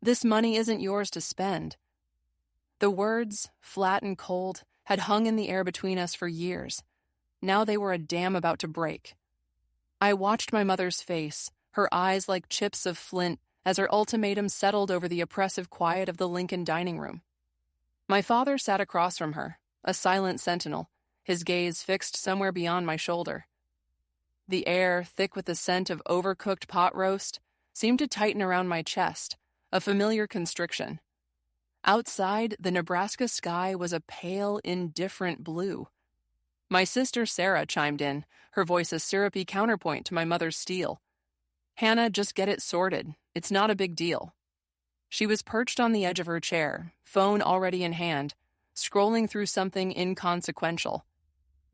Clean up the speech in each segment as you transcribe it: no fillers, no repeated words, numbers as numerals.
This money isn't yours to spend." The words, flat and cold, had hung in the air between us for years. Now they were a dam about to break. I watched my mother's face, her eyes like chips of flint, as her ultimatum settled over the oppressive quiet of the Lincoln dining room. My father sat across from her, a silent sentinel, his gaze fixed somewhere beyond my shoulder. The air, thick with the scent of overcooked pot roast, seemed to tighten around my chest, a familiar constriction. Outside, the Nebraska sky was a pale, indifferent blue. My sister Sarah chimed in, her voice a syrupy counterpoint to my mother's steel. "Hannah, just get it sorted. It's not a big deal." She was perched on the edge of her chair, phone already in hand, scrolling through something inconsequential.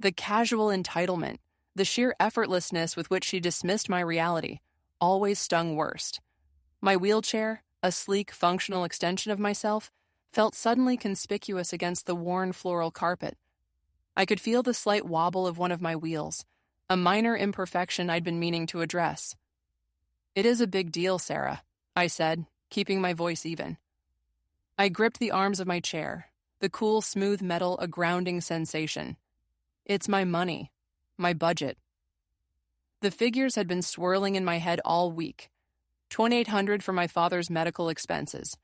The casual entitlement, the sheer effortlessness with which she dismissed my reality, always stung worst. My wheelchair, a sleek, functional extension of myself, felt suddenly conspicuous against the worn floral carpet. I could feel the slight wobble of one of my wheels, a minor imperfection I'd been meaning to address. "It is a big deal, Sarah," I said, keeping my voice even. I gripped the arms of my chair, the cool, smooth metal a grounding sensation. "It's my money, my budget." The figures had been swirling in my head all week. $2,800 for my father's medical expenses,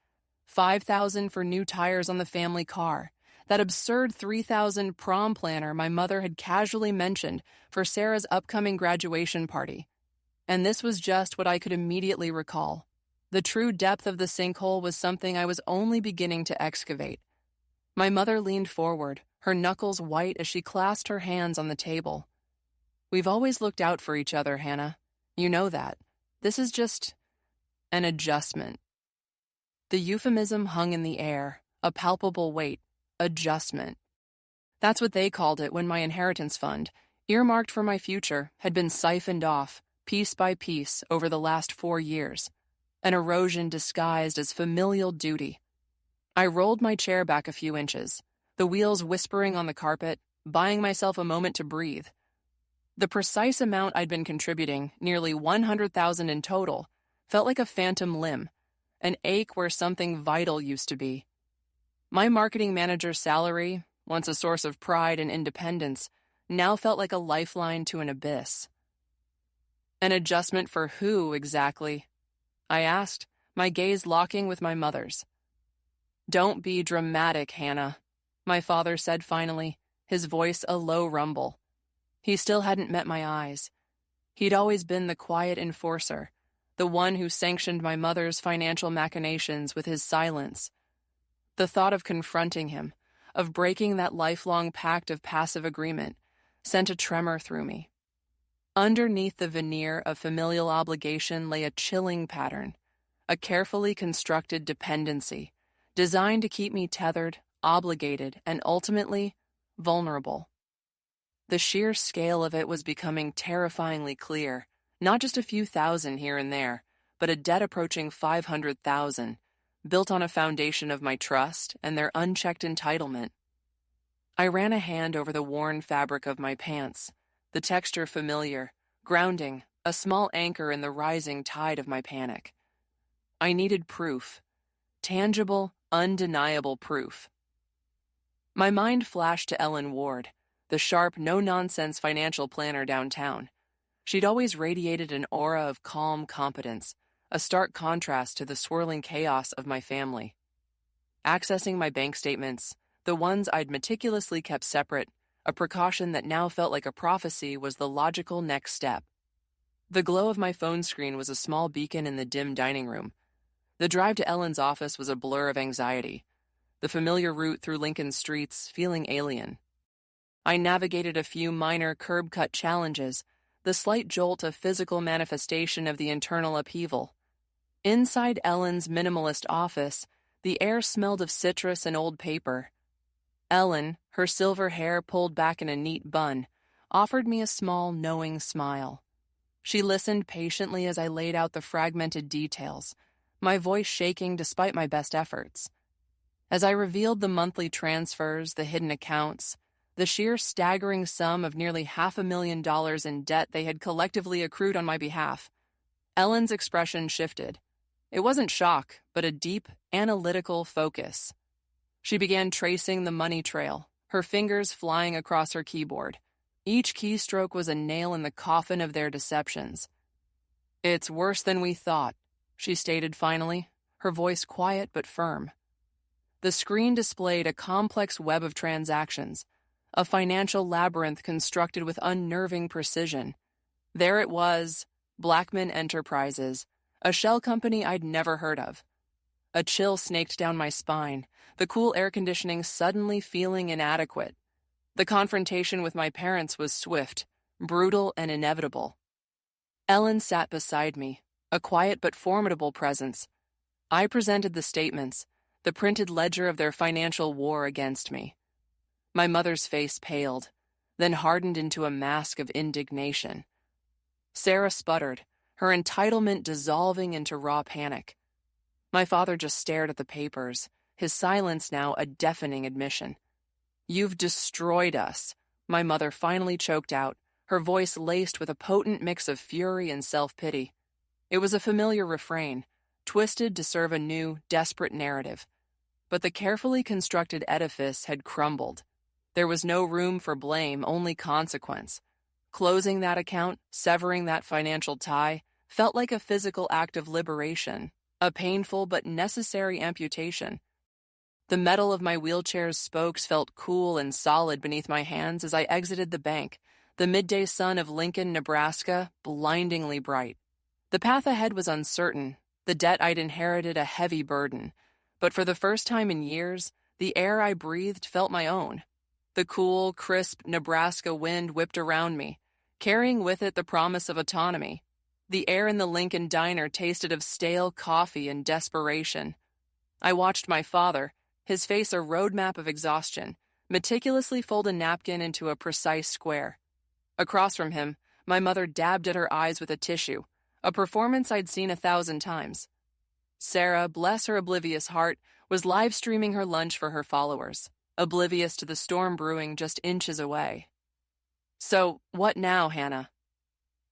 $5,000 for new tires on the family car, that absurd $3,000 prom planner my mother had casually mentioned for Sarah's upcoming graduation party. And this was just what I could immediately recall. The true depth of the sinkhole was something I was only beginning to excavate. My mother leaned forward, her knuckles white as she clasped her hands on the table. "We've always looked out for each other, Hannah. You know that. This is just an adjustment." The euphemism hung in the air, a palpable weight. Adjustment. That's what they called it when my inheritance fund, earmarked for my future, had been siphoned off, piece by piece, over the last 4 years. An erosion disguised as familial duty. I rolled my chair back a few inches, the wheels whispering on the carpet, buying myself a moment to breathe. The precise amount I'd been contributing, nearly $100,000 in total, felt like a phantom limb, an ache where something vital used to be. My marketing manager's salary, once a source of pride and independence, now felt like a lifeline to an abyss. "An adjustment for who, exactly?" I asked, my gaze locking with my mother's. "Don't be dramatic, Hannah," my father said finally, his voice a low rumble. He still hadn't met my eyes. He'd always been the quiet enforcer, the one who sanctioned my mother's financial machinations with his silence. The thought of confronting him, of breaking that lifelong pact of passive agreement, sent a tremor through me. Underneath the veneer of familial obligation lay a chilling pattern, a carefully constructed dependency, designed to keep me tethered, obligated, and ultimately vulnerable. The sheer scale of it was becoming terrifyingly clear, not just a few thousand here and there, but a debt approaching 500,000, built on a foundation of my trust and their unchecked entitlement. I ran a hand over the worn fabric of my pants, the texture familiar, grounding, a small anchor in the rising tide of my panic. I needed proof. Tangible, undeniable proof. My mind flashed to Ellen Ward, the sharp, no-nonsense financial planner downtown. She'd always radiated an aura of calm competence, a stark contrast to the swirling chaos of my family. Accessing my bank statements, the ones I'd meticulously kept separate, a precaution that now felt like a prophecy, was the logical next step. The glow of my phone screen was a small beacon in the dim dining room. The drive to Ellen's office was a blur of anxiety, the familiar route through Lincoln streets feeling alien. I navigated a few minor curb-cut challenges, the slight jolt of physical manifestation of the internal upheaval. Inside Ellen's minimalist office, the air smelled of citrus and old paper. Ellen, her silver hair pulled back in a neat bun, offered me a small, knowing smile. She listened patiently as I laid out the fragmented details, my voice shaking despite my best efforts. As I revealed the monthly transfers, the hidden accounts, the sheer staggering sum of nearly $500,000 in debt they had collectively accrued on my behalf, Ellen's expression shifted. It wasn't shock, but a deep, analytical focus. She began tracing the money trail, her fingers flying across her keyboard. Each keystroke was a nail in the coffin of their deceptions. "It's worse than we thought," she stated finally, her voice quiet but firm. The screen displayed a complex web of transactions, a financial labyrinth constructed with unnerving precision. There it was, Blackman Enterprises, a shell company I'd never heard of. A chill snaked down my spine, the cool air conditioning suddenly feeling inadequate. The confrontation with my parents was swift, brutal, and inevitable. Ellen sat beside me, a quiet but formidable presence. I presented the statements, the printed ledger of their financial war against me. My mother's face paled, then hardened into a mask of indignation. Sarah sputtered, her entitlement dissolving into raw panic. My father just stared at the papers, his silence now a deafening admission. "You've destroyed us," my mother finally choked out, her voice laced with a potent mix of fury and self-pity. It was a familiar refrain, twisted to serve a new, desperate narrative. But the carefully constructed edifice had crumbled. There was no room for blame, only consequence. Closing that account, severing that financial tie, felt like a physical act of liberation, a painful but necessary amputation. The metal of my wheelchair's spokes felt cool and solid beneath my hands as I exited the bank, the midday sun of Lincoln, Nebraska, blindingly bright. The path ahead was uncertain, the debt I'd inherited a heavy burden, but for the first time in years, the air I breathed felt my own. The cool, crisp Nebraska wind whipped around me, carrying with it the promise of autonomy. The air in the Lincoln diner tasted of stale coffee and desperation. I watched my father, his face a roadmap of exhaustion, meticulously fold a napkin into a precise square. Across from him, my mother dabbed at her eyes with a tissue, a performance I'd seen 1,000 times. Sarah, bless her oblivious heart, was live-streaming her lunch for her followers, oblivious to the storm brewing just inches away. "So, what now, Hannah?"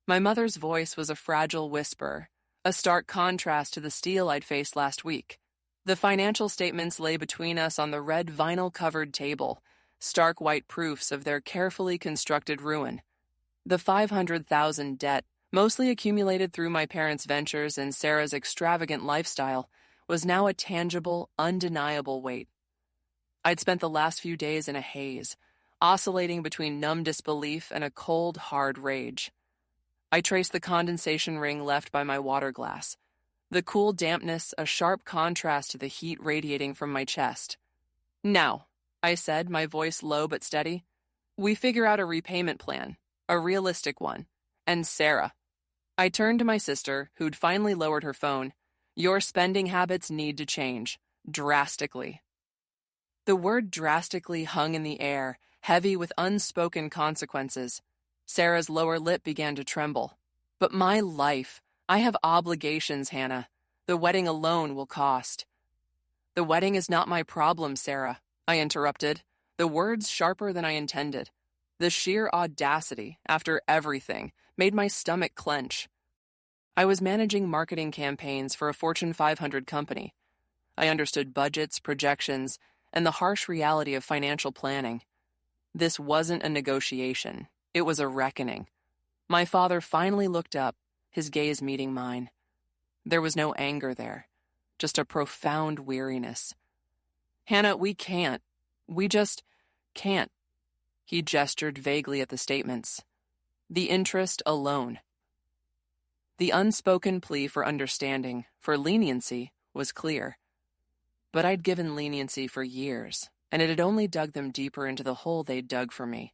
My mother's voice was a fragile whisper, a stark contrast to the steel I'd faced last week. The financial statements lay between us on the red vinyl-covered table, stark white proofs of their carefully constructed ruin. The $500,000 debt, mostly accumulated through my parents' ventures and Sarah's extravagant lifestyle, was now a tangible, undeniable weight. I'd spent the last few days in a haze, oscillating between numb disbelief and a cold, hard rage. I traced the condensation ring left by my water glass, the cool dampness a sharp contrast to the heat radiating from my chest. "Now," I said, my voice low but steady, "we figure out a repayment plan, a realistic one. And Sarah." I turned to my sister, who'd finally lowered her phone. "Your spending habits need to change, drastically." The word drastically hung in the air, heavy with unspoken consequences. Sarah's lower lip began to tremble. "But my life, I have obligations, Hannah. The wedding alone will cost." "The wedding is not my problem, Sarah," I interrupted, the words sharper than I intended. The sheer audacity, after everything, made my stomach clench. I was managing marketing campaigns for a Fortune 500 company. I understood budgets, projections, and the harsh reality of financial planning. This wasn't a negotiation. It was a reckoning. My father finally looked up, his gaze meeting mine. There was no anger there, just a profound weariness. "Hannah, we can't. We just can't." He gestured vaguely at the statements. "The interest alone." The unspoken plea for understanding, for leniency, was clear. But I'd given leniency for years, and it had only dug them deeper into the hole they'd dug for me.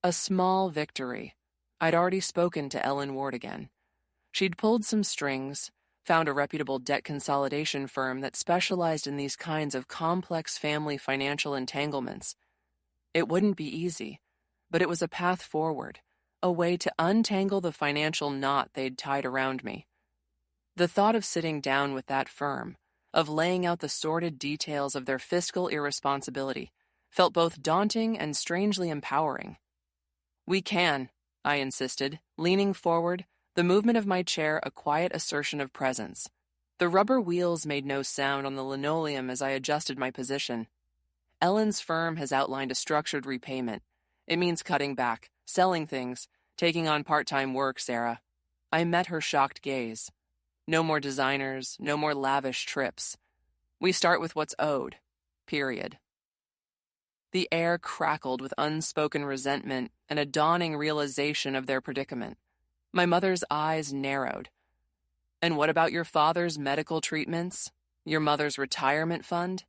A small victory. I'd already spoken to Ellen Ward again. She'd pulled some strings, found a reputable debt consolidation firm that specialized in these kinds of complex family financial entanglements. It wouldn't be easy, but it was a path forward, a way to untangle the financial knot they'd tied around me. The thought of sitting down with that firm, of laying out the sordid details of their fiscal irresponsibility, felt both daunting and strangely empowering. "We can," I insisted, leaning forward, the movement of my chair a quiet assertion of presence. The rubber wheels made no sound on the linoleum as I adjusted my position. Ellen's firm has outlined a structured repayment. It means cutting back, selling things, taking on part-time work, Sarah. I met her shocked gaze. No more designers, no more lavish trips. We start with what's owed. Period. The air crackled with unspoken resentment and a dawning realization of their predicament. My mother's eyes narrowed. And what about your father's medical treatments? Your mother's retirement fund?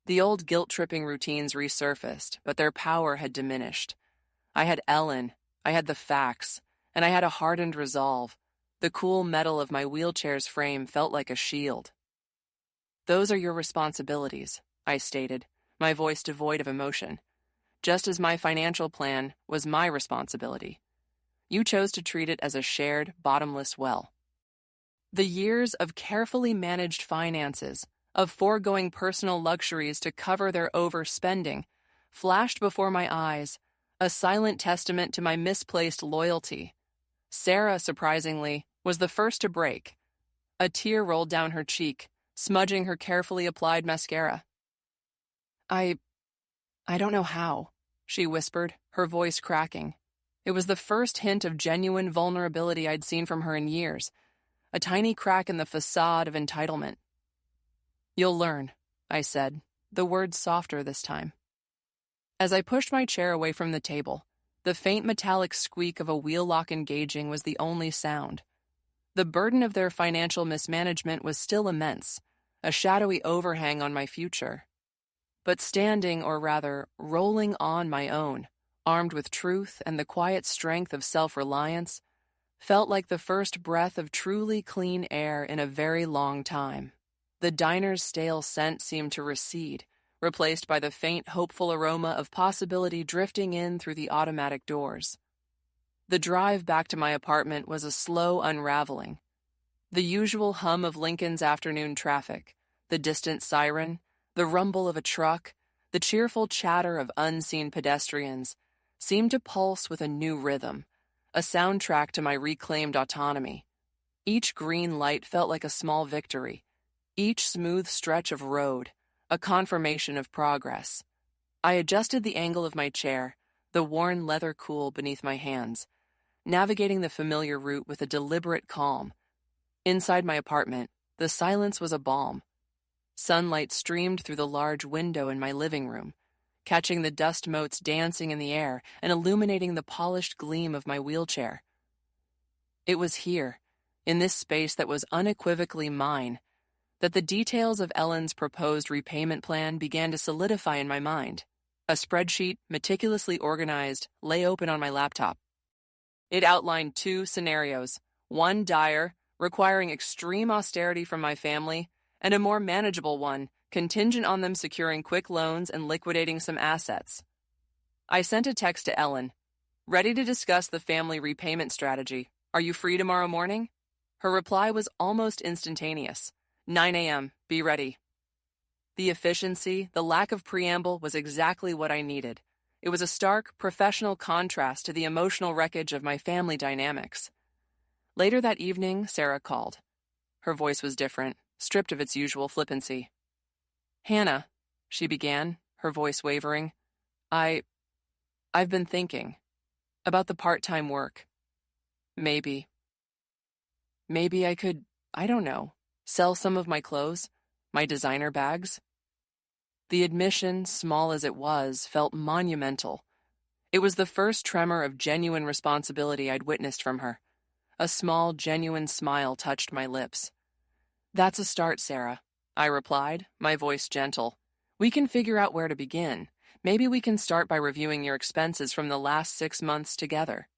The old guilt-tripping routines resurfaced, but their power had diminished. I had Ellen, I had the facts, and I had a hardened resolve. The cool metal of my wheelchair's frame felt like a shield. Those are your responsibilities, I stated, my voice devoid of emotion, just as my financial plan was my responsibility. You chose to treat it as a shared, bottomless well. The years of carefully managed finances, of foregoing personal luxuries to cover their overspending, flashed before my eyes, a silent testament to my misplaced loyalty. Sarah, surprisingly, was the first to break. A tear rolled down her cheek, smudging her carefully applied mascara. I don't know how, she whispered, her voice cracking. It was the first hint of genuine vulnerability I'd seen from her in years, a tiny crack in the facade of entitlement. You'll learn, I said, the words softer this time. As I pushed my chair away from the table, the faint metallic squeak of a wheel lock engaging was the only sound. The burden of their financial mismanagement was still immense, a shadowy overhang on my future. But standing, or rather, rolling on my own, armed with truth and the quiet strength of self-reliance, felt like the first breath of truly clean air in a very long time. The diner's stale scent seemed to recede, replaced by the faint, hopeful aroma of possibility drifting in through the automatic doors. The drive back to my apartment was a slow unraveling. The usual hum of Lincoln's afternoon traffic, the distant siren, the rumble of a truck, the cheerful chatter of unseen pedestrians, seemed to pulse with a new rhythm, a soundtrack to my reclaimed autonomy. Each green light felt like a small victory, each smooth stretch of road, a confirmation of progress. I adjusted the angle of my chair, the worn leather cool beneath my hands, navigating the familiar route with a deliberate calm. Inside my apartment, the silence was a balm. Sunlight streamed through the large window in my living room, catching the dust motes dancing in the air and illuminating the polished gleam of my wheelchair. It was here, in this space that was unequivocally mine, that the details of Ellen's proposed repayment plan began to solidify in my mind. A spreadsheet, meticulously organized, lay open on my laptop. It outlined 2 scenarios, one dire, requiring extreme austerity from my family, and a more manageable one, contingent on them securing quick loans and liquidating some assets. I sent a text to Ellen. Ready to discuss the family repayment strategy. Are you free tomorrow morning? Her reply was almost instantaneous. 9 a.m., be ready. The efficiency, the lack of preamble was exactly what I needed. It was a stark, professional contrast to the emotional wreckage of my family dynamics. Later that evening, Sarah called. Her voice was different, stripped of its usual flippancy. Hannah, she began, her voice wavering, I've been thinking about the part-time work. Maybe I could, I don't know, sell some of my clothes, my designer bags. The admission, small as it was, felt monumental. It was the first tremor of genuine responsibility I'd witnessed from her. A small, genuine smile touched my lips. That's a start, Sarah, I replied, my voice gentle. We can figure out where to begin. Maybe we can start by reviewing your expenses from the last 6 months together.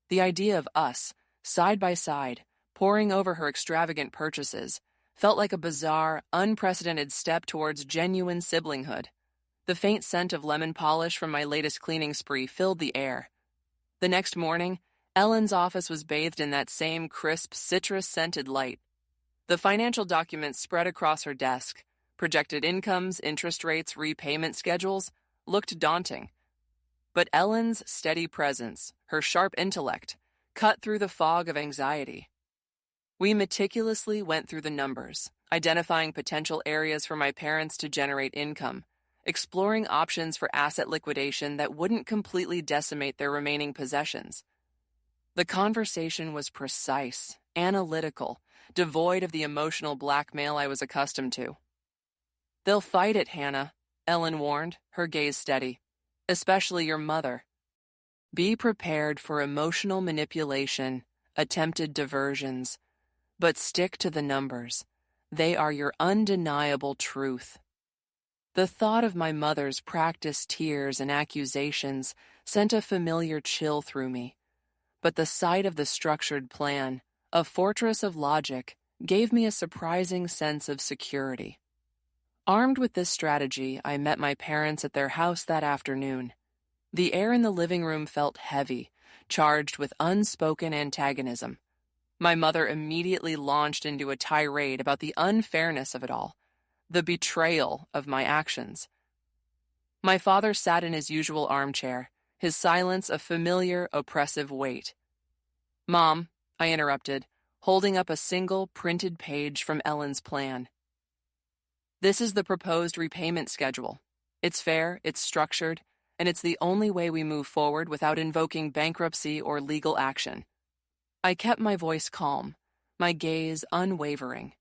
The idea of us, side by side, poring over her extravagant purchases, felt like a bizarre, unprecedented step towards genuine siblinghood. The faint scent of lemon polish from my latest cleaning spree filled the air. The next morning, Ellen's office was bathed in that same crisp, citrus-scented light. The financial documents spread across her desk, projected incomes, interest rates, repayment schedules, looked daunting. But Ellen's steady presence, her sharp intellect, cut through the fog of anxiety. We meticulously went through the numbers, identifying potential areas for my parents to generate income, exploring options for asset liquidation that wouldn't completely decimate their remaining possessions. The conversation was precise, analytical, devoid of the emotional blackmail I was accustomed to. "They'll fight it, Hannah," Ellen warned, her gaze steady. "Especially your mother. Be prepared for emotional manipulation, attempted diversions, but stick to the numbers. They are your undeniable truth." The thought of my mother's practiced tears and accusations sent a familiar chill through me, but the sight of the structured plan, a fortress of logic, gave me a surprising sense of security. Armed with this strategy, I met my parents at their house that afternoon. The air in the living room felt heavy, charged with unspoken antagonism. My mother immediately launched into a tirade about the unfairness of it all, the betrayal of my actions. My father sat in his usual armchair, his silence a familiar, oppressive weight. "Mom," I interrupted, holding up a single printed page from Ellen's plan. "This is the proposed repayment schedule. It's fair, it's structured, and it's the only way we move forward without invoking bankruptcy or legal action." I kept my voice calm, my gaze unwavering.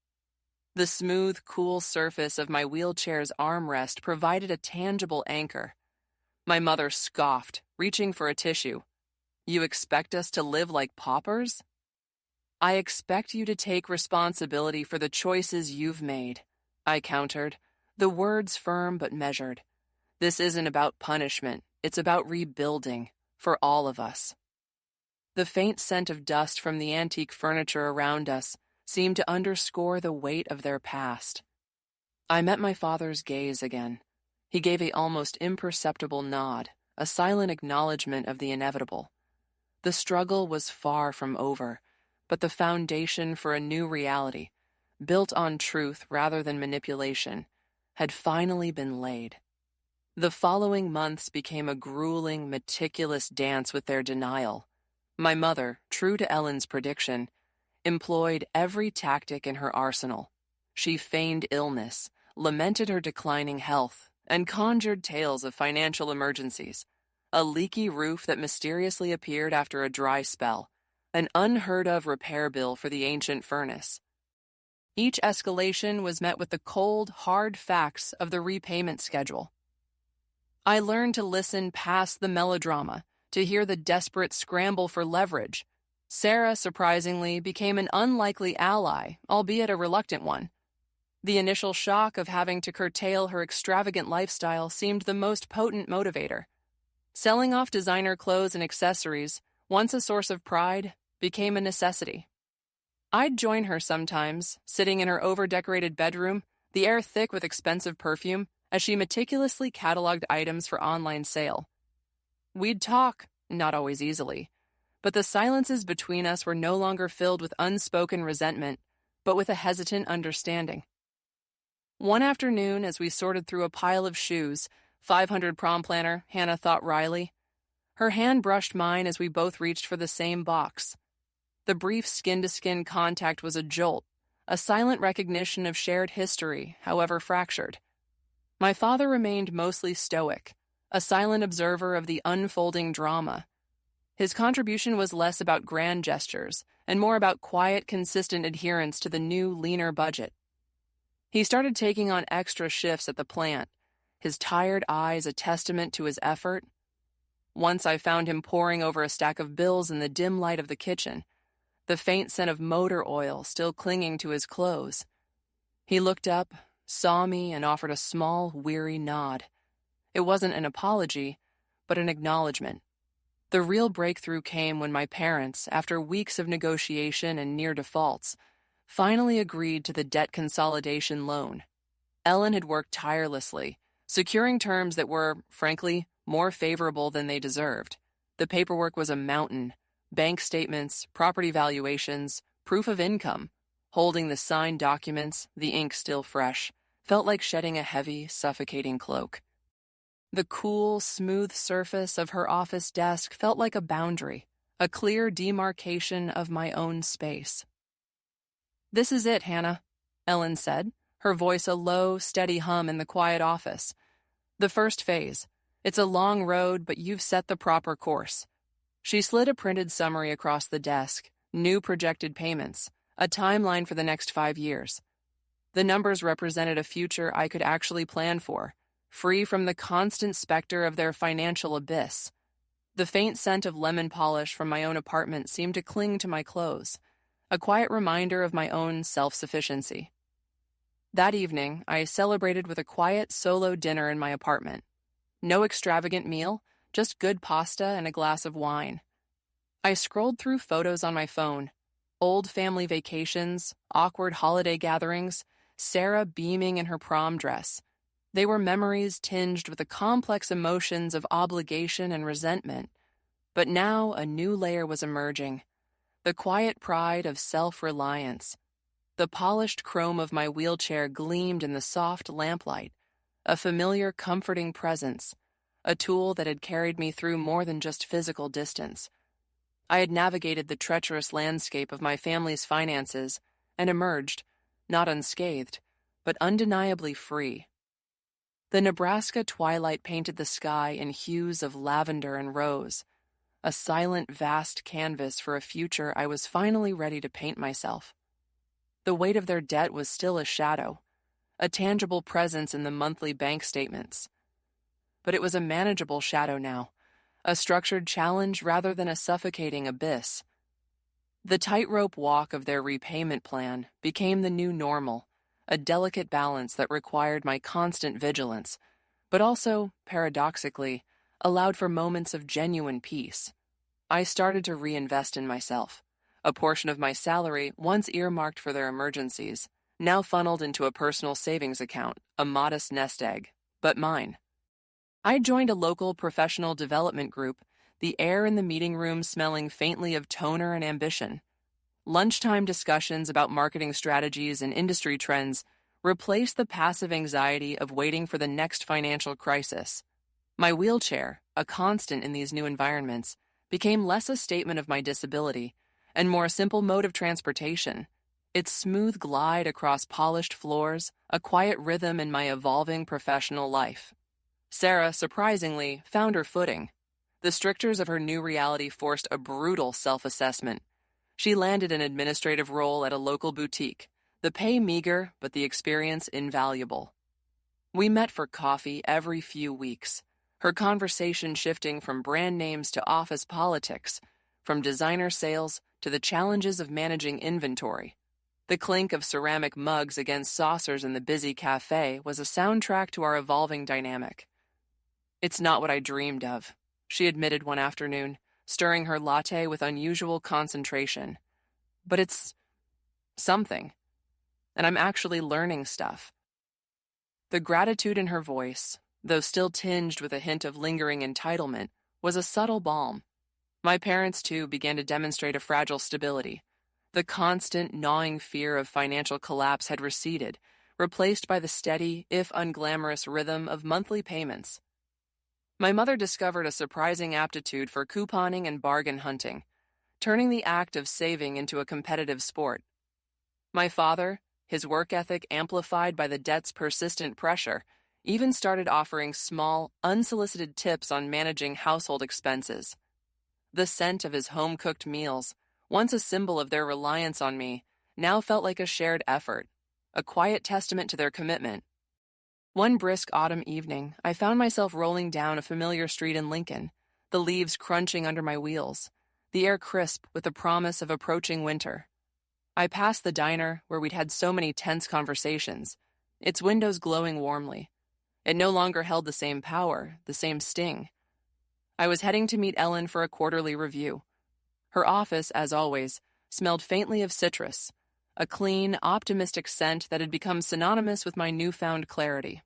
The smooth, cool surface of my wheelchair's armrest provided a tangible anchor. My mother scoffed, reaching for a tissue. "You expect us to live like paupers?" "I expect you to take responsibility for the choices you've made," I countered, the words firm but measured. "This isn't about punishment, it's about rebuilding, for all of us." The faint scent of dust from the antique furniture around us seemed to underscore the weight of their past. I met my father's gaze again. He gave a almost imperceptible nod, a silent acknowledgement of the inevitable. The struggle was far from over, but the foundation for a new reality, built on truth rather than manipulation, had finally been laid. The following months became a grueling, meticulous dance with their denial. My mother, true to Ellen's prediction, employed every tactic in her arsenal. She feigned illness, lamented her declining health, and conjured tales of financial emergencies. A leaky roof that mysteriously appeared after a dry spell, an unheard-of repair bill for the ancient furnace. Each escalation was met with the cold, hard facts of the repayment schedule. I learned to listen past the melodrama, to hear the desperate scramble for leverage. Sarah, surprisingly, became an unlikely ally, albeit a reluctant one. The initial shock of having to curtail her extravagant lifestyle seemed the most potent motivator. Selling off designer clothes and accessories, once a source of pride, became a necessity. I'd join her sometimes, sitting in her over-decorated bedroom, the air thick with expensive perfume, as she meticulously cataloged items for online sale. We'd talk, not always easily, but the silences between us were no longer filled with unspoken resentment, but with a hesitant understanding. One afternoon, as we sorted through a pile of shoes, 500 prom planner, Hannah thought wryly, her hand brushed mine as we both reached for the same box. The brief skin-to-skin contact was a jolt, a silent recognition of shared history, however fractured. My father remained mostly stoic, a silent observer of the unfolding drama. His contribution was less about grand gestures and more about quiet, consistent adherence to the new, leaner budget. He started taking on extra shifts at the plant, his tired eyes a testament to his effort. Once I found him poring over a stack of bills in the dim light of the kitchen, the faint scent of motor oil still clinging to his clothes. He looked up, saw me, and offered a small, weary nod. It wasn't an apology, but an acknowledgement. The real breakthrough came when my parents, after weeks of negotiation and near defaults, finally agreed to the debt consolidation loan. Ellen had worked tirelessly, securing terms that were, frankly, more favorable than they deserved. The paperwork was a mountain: bank statements, property valuations, proof of income. Holding the signed documents, the ink still fresh, felt like shedding a heavy, suffocating cloak. The cool, smooth surface of her office desk felt like a boundary, a clear demarcation of my own space. "This is it, Hannah," Ellen said, her voice a low, steady hum in the quiet office. "The first phase. It's a long road, but you've set the proper course." She slid a printed summary across the desk, new projected payments, a timeline for the next 5 years. The numbers represented a future I could actually plan for, free from the constant specter of their financial abyss. The faint scent of lemon polish from my own apartment seemed to cling to my clothes, a quiet reminder of my own self-sufficiency. That evening, I celebrated with a quiet solo dinner in my apartment. No extravagant meal, just good pasta and a glass of wine. I scrolled through photos on my phone, old family vacations, awkward holiday gatherings, Sarah beaming in her prom dress. They were memories tinged with the complex emotions of obligation and resentment. But now a new layer was emerging, the quiet pride of self-reliance. The polished chrome of my wheelchair gleamed in the soft lamplight, a familiar, comforting presence, a tool that had carried me through more than just physical distance. I had navigated the treacherous landscape of my family's finances and emerged, not unscathed, but undeniably free. The Nebraska twilight painted the sky in hues of lavender and rose, a silent, vast canvas for a future I was finally ready to paint myself. The weight of their debt was still a shadow, a tangible presence in the monthly bank statements. But it was a manageable shadow now, a structured challenge rather than a suffocating abyss. The tightrope walk of their repayment plan became the new normal, a delicate balance that required my constant vigilance, but also, paradoxically, allowed for moments of genuine peace. I started to reinvest in myself. A portion of my salary, once earmarked for their emergencies, now funneled into a personal savings account, a modest nest egg, but mine. I joined a local professional development group, the air in the meeting room smelling faintly of toner and ambition. Lunchtime discussions about marketing strategies and industry trends replaced the passive anxiety of waiting for the next financial crisis. My wheelchair, a constant in these new environments, became less a statement of my disability and more a simple mode of transportation. Its smooth glide across polished floors, a quiet rhythm in my evolving professional life. Sarah, surprisingly, found her footing. The strictures of her new reality forced a brutal self-assessment. She landed an administrative role at a local boutique, the pay meager, but the experience invaluable. We met for coffee every few weeks, her conversation shifting from brand names to office politics, from designer sales to the challenges of managing inventory. The clink of ceramic mugs against saucers in the busy cafe was a soundtrack to our evolving dynamic. "It's not what I dreamed of," she admitted one afternoon, stirring her latte with unusual concentration. "But it's something, and I'm actually learning stuff." The gratitude in her voice, though still tinged with a hint of lingering entitlement, was a subtle balm. My parents, too, began to demonstrate a fragile stability. The constant, gnawing fear of financial collapse had receded, replaced by the steady, if unglamorous rhythm of monthly payments. My mother discovered a surprising aptitude for couponing and bargain hunting, turning the act of saving into a competitive sport. My father, his work ethic amplified by the debt's persistent pressure, even started offering small, unsolicited tips on managing household expenses. The scent of his home-cooked meals, once a symbol of their reliance on me, now felt like a shared effort, a quiet testament to their commitment. One brisk autumn evening, I found myself rolling down a familiar street in Lincoln, the leaves crunching under my wheels, the air crisp with the promise of approaching winter. I passed the diner where we'd had so many tense conversations, its windows glowing warmly. It no longer held the same power, the same sting. I was heading to meet Ellen for a quarterly review. Her office, as always, smelled faintly of citrus, a clean, optimistic scent that had become synonymous with my newfound clarity.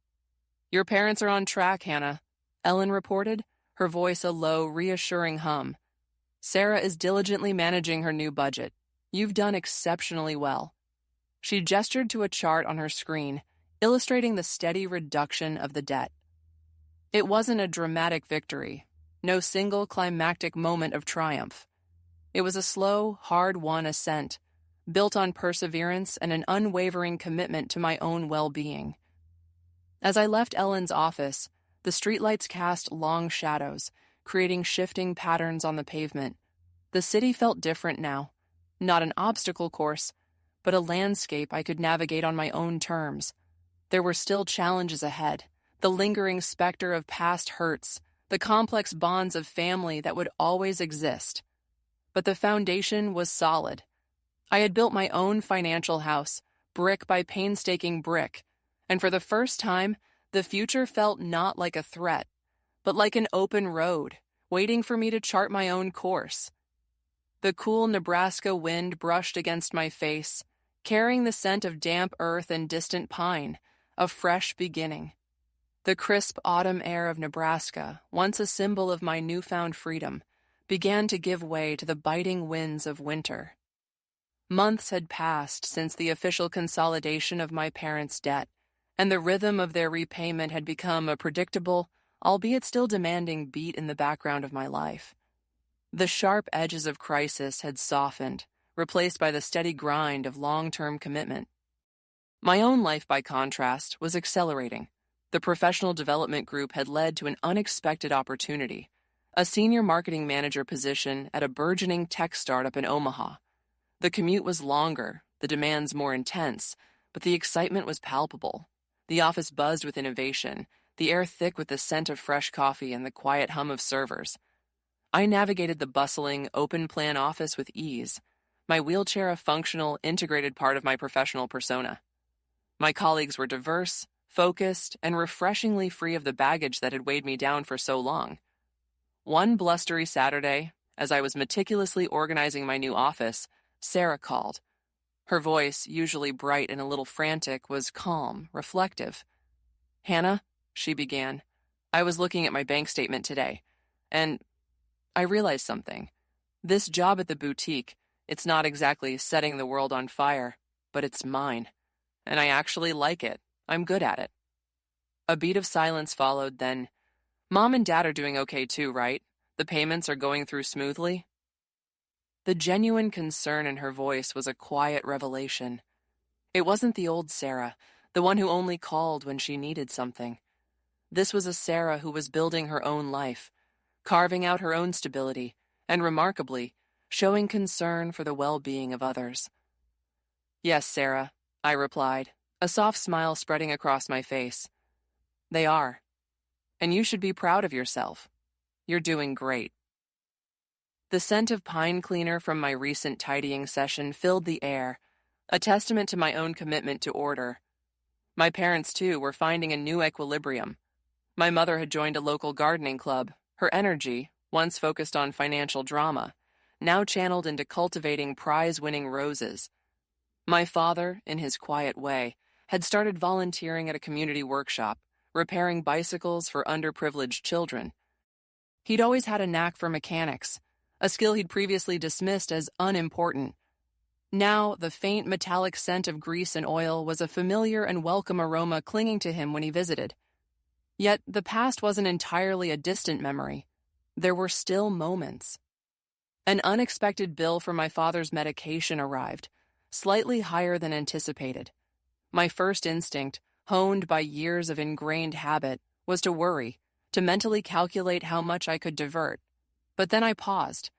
"Your parents are on track, Hannah," Ellen reported, her voice a low, reassuring hum. "Sarah is diligently managing her new budget. You've done exceptionally well." She gestured to a chart on her screen, illustrating the steady reduction of the debt. It wasn't a dramatic victory, no single climactic moment of triumph. It was a slow, hard-won ascent, built on perseverance and an unwavering commitment to my own well-being. As I left Ellen's office, the streetlights cast long shadows, creating shifting patterns on the pavement. The city felt different now, not an obstacle course, but a landscape I could navigate on my own terms. There were still challenges ahead, the lingering specter of past hurts, the complex bonds of family that would always exist. But the foundation was solid. I had built my own financial house, brick by painstaking brick, and for the first time, the future felt not like a threat, but like an open road, waiting for me to chart my own course. The cool Nebraska wind brushed against my face, carrying the scent of damp earth and distant pine, a fresh beginning. The crisp autumn air of Nebraska, once a symbol of my newfound freedom, began to give way to the biting winds of winter. Months had passed since the official consolidation of my parents' debt, and the rhythm of their repayment had become a predictable, albeit still demanding beat in the background of my life. The sharp edges of crisis had softened, replaced by the steady grind of long-term commitment. My own life, by contrast, was accelerating. The professional development group had led to an unexpected opportunity, a senior marketing manager position at a burgeoning tech startup in Omaha. The commute was longer, the demands more intense, but the excitement was palpable. The office buzzed with innovation, the air thick with the scent of fresh coffee and the quiet hum of servers. I navigated the bustling, open-plan office with ease, my wheelchair a functional, integrated part of my professional persona. My colleagues were diverse, focused, and refreshingly free of the baggage that had weighed me down for so long. One blustery Saturday, as I was meticulously organizing my new office, Sarah called. Her voice, usually bright and a little frantic, was calm, reflective. "Hannah," she began, "I was looking at my bank statement today, and I realized something. This job at the boutique, it's not exactly setting the world on fire, but it's mine. And I actually like it. I'm good at it." A beat of silence followed, then, "Mom and Dad are doing okay too, right? The payments are going through smoothly?" The genuine concern in her voice was a quiet revelation. It wasn't the old Sarah, the one who only called when she needed something. This was a Sarah who was building her own life, carving out her own stability, and remarkably, showing concern for the well-being of others. "Yes, Sarah," I replied, a soft smile spreading across my face. "They are. And you should be proud of yourself. You're doing great." The scent of pine cleaner from my recent tidying session filled the air, a testament to my own commitment to order. My parents, too, were finding a new equilibrium. My mother had joined a local gardening club, her energy, once focused on financial drama, now channeled into cultivating prize-winning roses. My father, in his quiet way, had started volunteering at a community workshop, repairing bicycles for underprivileged children. He'd always had a knack for mechanics, a skill he'd previously dismissed as unimportant. Now, the faint metallic scent of grease and oil was a familiar and welcome aroma clinging to him when he visited. Yet the past wasn't entirely a distant memory. There were still moments. An unexpected bill for my father's medication arrived, slightly higher than anticipated. My first instinct, honed by years of ingrained habit, was to worry, to mentally calculate how much I could divert. But then I paused.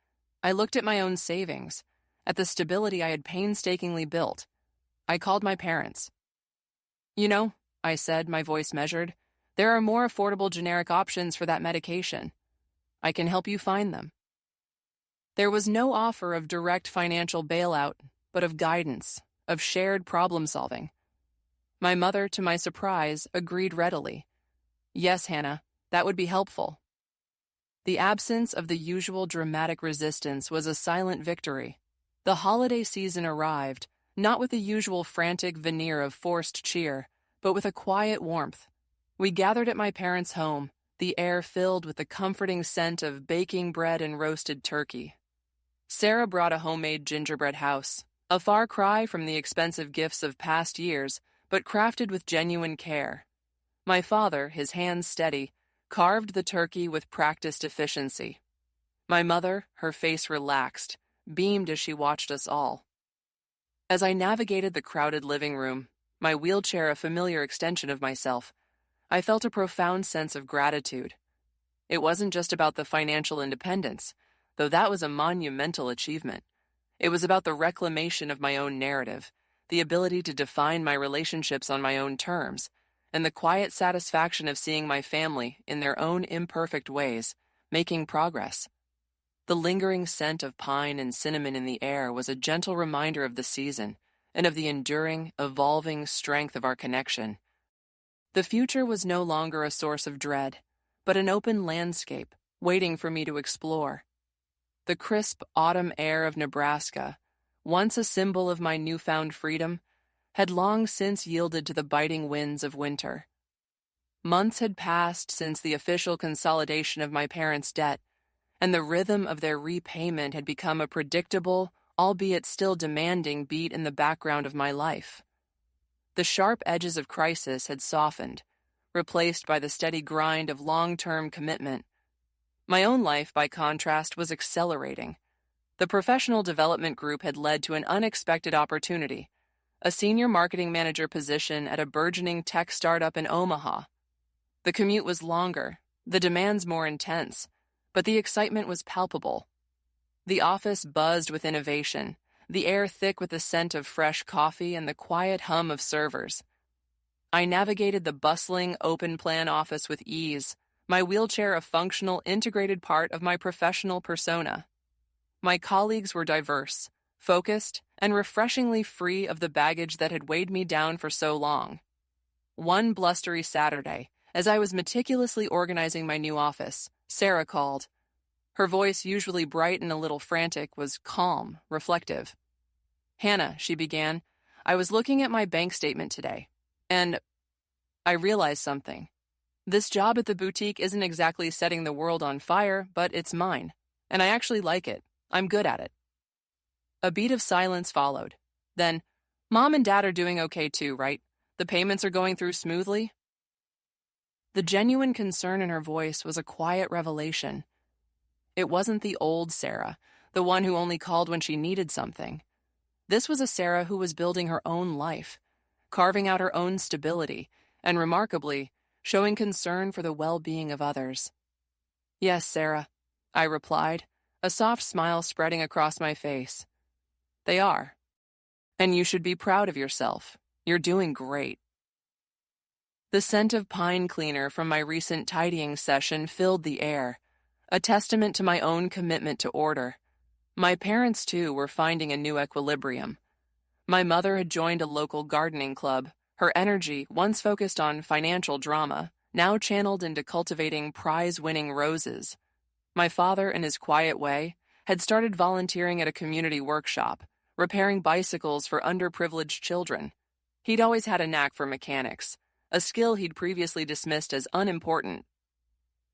I looked at my own savings, at the stability I had painstakingly built. I called my parents. "You know," I said, my voice measured, "there are more affordable generic options for that medication. I can help you find them." There was no offer of direct financial bailout, but of guidance, of shared problem-solving. My mother, to my surprise, agreed readily. "Yes, Hannah, that would be helpful." The absence of the usual dramatic resistance was a silent victory. The holiday season arrived, not with the usual frantic veneer of forced cheer, but with a quiet warmth. We gathered at my parents' home, the air filled with the comforting scent of baking bread and roasted turkey. Sarah brought a homemade gingerbread house, a far cry from the expensive gifts of past years, but crafted with genuine care. My father, his hands steady, carved the turkey with practiced efficiency. My mother, her face relaxed, beamed as she watched us all. As I navigated the crowded living room, my wheelchair a familiar extension of myself, I felt a profound sense of gratitude. It wasn't just about the financial independence, though that was a monumental achievement. It was about the reclamation of my own narrative, the ability to define my relationships on my own terms, and the quiet satisfaction of seeing my family, in their own imperfect ways, making progress. The lingering scent of pine and cinnamon in the air was a gentle reminder of the season and of the enduring, evolving strength of our connection. The future was no longer a source of dread, but an open landscape waiting for me to explore. The crisp autumn air of Nebraska, once a symbol of my newfound freedom, had long since yielded to the biting winds of winter. Months had passed since the official consolidation of my parents' debt, and the rhythm of their repayment had become a predictable, albeit still demanding, beat in the background of my life. The sharp edges of crisis had softened, replaced by the steady grind of long-term commitment. My own life, by contrast, was accelerating. The professional development group had led to an unexpected opportunity, a senior marketing manager position at a burgeoning tech startup in Omaha. The commute was longer, the demands more intense, but the excitement was palpable. The office buzzed with innovation, the air thick with the scent of fresh coffee and the quiet hum of servers. I navigated the bustling, open-plan office with ease, my wheelchair a functional, integrated part of my professional persona. My colleagues were diverse, focused, and refreshingly free of the baggage that had weighed me down for so long. One blustery Saturday, as I was meticulously organizing my new office, Sarah called. Her voice, usually bright and a little frantic, was calm, reflective. "Hannah," she began, "I was looking at my bank statement today, and I realized something. This job at the boutique isn't exactly setting the world on fire, but it's mine, and I actually like it. I'm good at it." A beat of silence followed. Then, "Mom and Dad are doing okay too, right? The payments are going through smoothly?" The genuine concern in her voice was a quiet revelation. It wasn't the old Sarah, the one who only called when she needed something. This was a Sarah who was building her own life, carving out her own stability, and remarkably, showing concern for the well-being of others. "Yes, Sarah," I replied, a soft smile spreading across my face. "They are. And you should be proud of yourself. You're doing great." The scent of pine cleaner from my recent tidying session filled the air, a testament to my own commitment to order. My parents, too, were finding a new equilibrium. My mother had joined a local gardening club, her energy, once focused on financial drama, now channeled into cultivating prize-winning roses. My father, in his quiet way, had started volunteering at a community workshop, repairing bicycles for underprivileged children. He'd always had a knack for mechanics, a skill he'd previously dismissed as unimportant.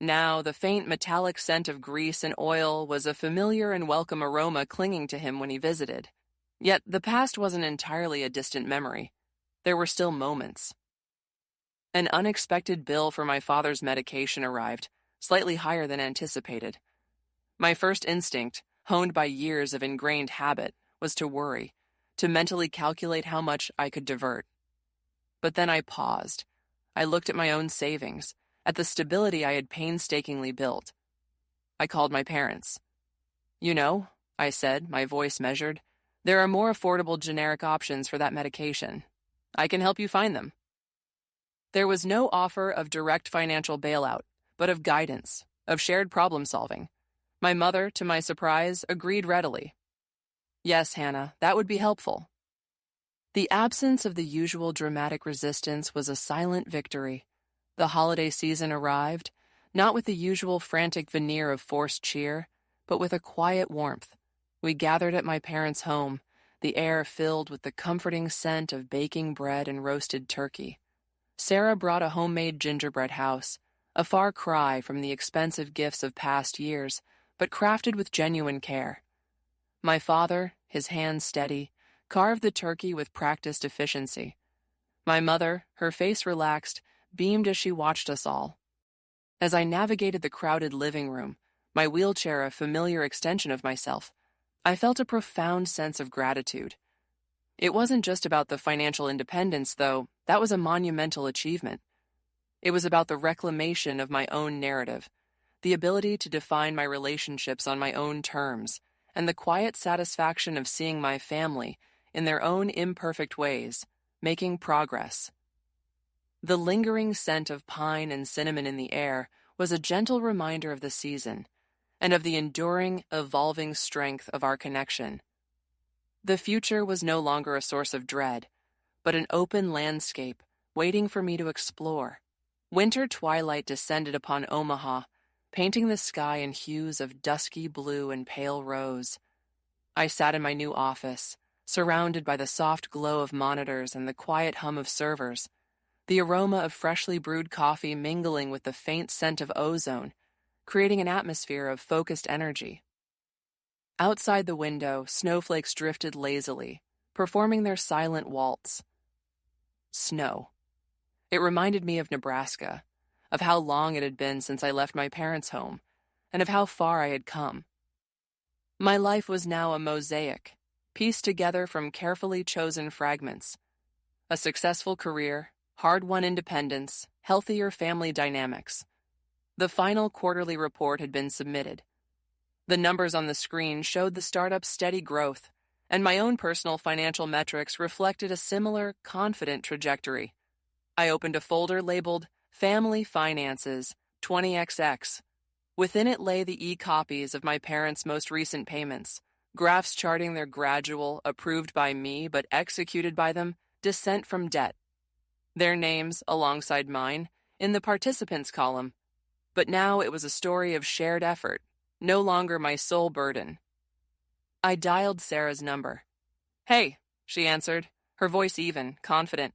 Now, the faint metallic scent of grease and oil was a familiar and welcome aroma clinging to him when he visited. Yet the past wasn't entirely a distant memory. There were still moments. An unexpected bill for my father's medication arrived, slightly higher than anticipated. My first instinct, honed by years of ingrained habit, was to worry, to mentally calculate how much I could divert. But then I paused. I looked at my own savings, at the stability I had painstakingly built. I called my parents. "You know," I said, my voice measured, "there are more affordable generic options for that medication. I can help you find them." There was no offer of direct financial bailout, but of guidance, of shared problem solving. My mother, to my surprise, agreed readily. "Yes, Hannah, that would be helpful." The absence of the usual dramatic resistance was a silent victory. The holiday season arrived, not with the usual frantic veneer of forced cheer, but with a quiet warmth. We gathered at my parents' home, the air filled with the comforting scent of baking bread and roasted turkey. Sarah brought a homemade gingerbread house, a far cry from the expensive gifts of past years, but crafted with genuine care. My father, his hands steady, carved the turkey with practiced efficiency. My mother, her face relaxed, beamed as she watched us all. As I navigated the crowded living room, my wheelchair a familiar extension of myself, I felt a profound sense of gratitude. It wasn't just about the financial independence, though. That was a monumental achievement. It was about the reclamation of my own narrative, the ability to define my relationships on my own terms, and the quiet satisfaction of seeing my family, in their own imperfect ways, making progress. The lingering scent of pine and cinnamon in the air was a gentle reminder of the season and of the enduring, evolving strength of our connection. The future was no longer a source of dread, but an open landscape waiting for me to explore. Winter twilight descended upon Omaha, painting the sky in hues of dusky blue and pale rose. I sat in my new office, surrounded by the soft glow of monitors and the quiet hum of servers, the aroma of freshly brewed coffee mingling with the faint scent of ozone, creating an atmosphere of focused energy. Outside the window, snowflakes drifted lazily, performing their silent waltz. Snow. It reminded me of Nebraska, of how long it had been since I left my parents' home, and of how far I had come. My life was now a mosaic, pieced together from carefully chosen fragments. A successful career, hard-won independence, healthier family dynamics. The final quarterly report had been submitted. The numbers on the screen showed the startup's steady growth, and my own personal financial metrics reflected a similar, confident trajectory. I opened a folder labeled Family Finances 20XX. Within it lay the e-copies of my parents' most recent payments, graphs charting their gradual, approved by me but executed by them, descent from debt. Their names, alongside mine, in the participants column. But now it was a story of shared effort, no longer my sole burden. I dialed Sarah's number. "Hey," she answered, her voice even, confident.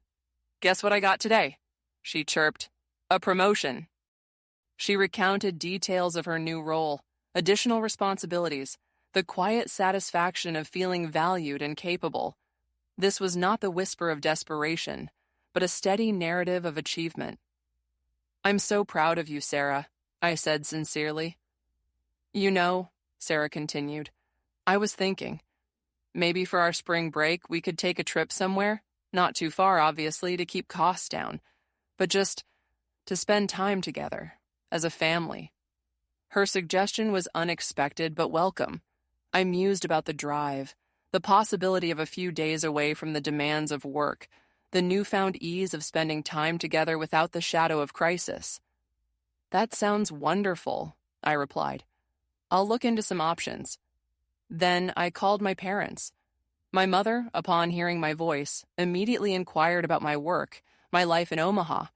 "Guess what I got today?" She chirped. "A promotion." She recounted details of her new role, additional responsibilities, the quiet satisfaction of feeling valued and capable. This was not the whisper of desperation, but a steady narrative of achievement. "I'm so proud of you, Sarah," I said sincerely. "You know," Sarah continued, "I was thinking, maybe for our spring break we could take a trip somewhere, not too far, obviously, to keep costs down, but just to spend time together, as a family." Her suggestion was unexpected but welcome. I mused about the drive, the possibility of a few days away from the demands of work, the newfound ease of spending time together without the shadow of crisis. "That sounds wonderful," I replied. "I'll look into some options." Then I called my parents. My mother, upon hearing my voice, immediately inquired about my work, my life in Omaha.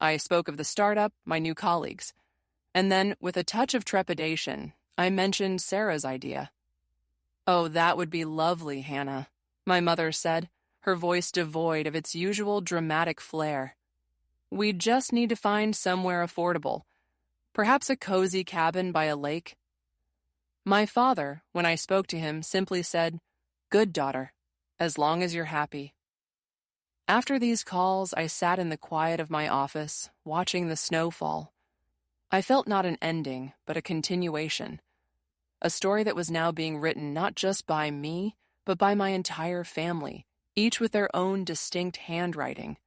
I spoke of the startup, my new colleagues, and then, with a touch of trepidation, I mentioned Sarah's idea. "Oh, that would be lovely, Hannah," my mother said, her voice devoid of its usual dramatic flair. "We just need to find somewhere affordable, perhaps a cozy cabin by a lake." My father, when I spoke to him, simply said, "Good, daughter, as long as you're happy." After these calls, I sat in the quiet of my office, watching the snow fall. I felt not an ending, but a continuation. A story that was now being written not just by me, but by my entire family, each with their own distinct handwriting.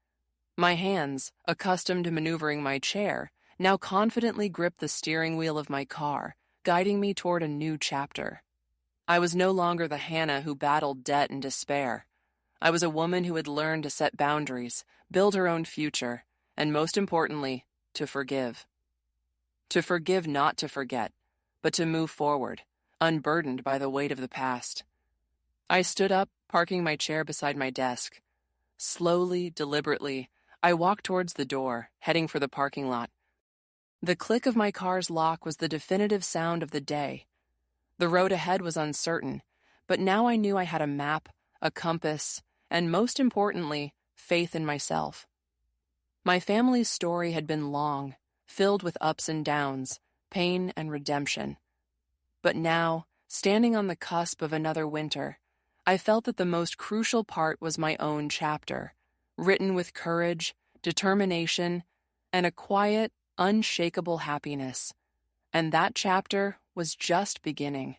My hands, accustomed to maneuvering my chair, now confidently gripped the steering wheel of my car, guiding me toward a new chapter. I was no longer the Hannah who battled debt and despair. I was a woman who had learned to set boundaries, build her own future, and most importantly, to forgive. To forgive, not to forget, but to move forward, unburdened by the weight of the past. I stood up, parking my chair beside my desk. Slowly, deliberately, I walked towards the door, heading for the parking lot. The click of my car's lock was the definitive sound of the day. The road ahead was uncertain, but now I knew I had a map, a compass, and most importantly, faith in myself. My family's story had been long, filled with ups and downs, pain and redemption. But now, standing on the cusp of another winter, I felt that the most crucial part was my own chapter, written with courage, determination, and a quiet, unshakable happiness. And that chapter was just beginning.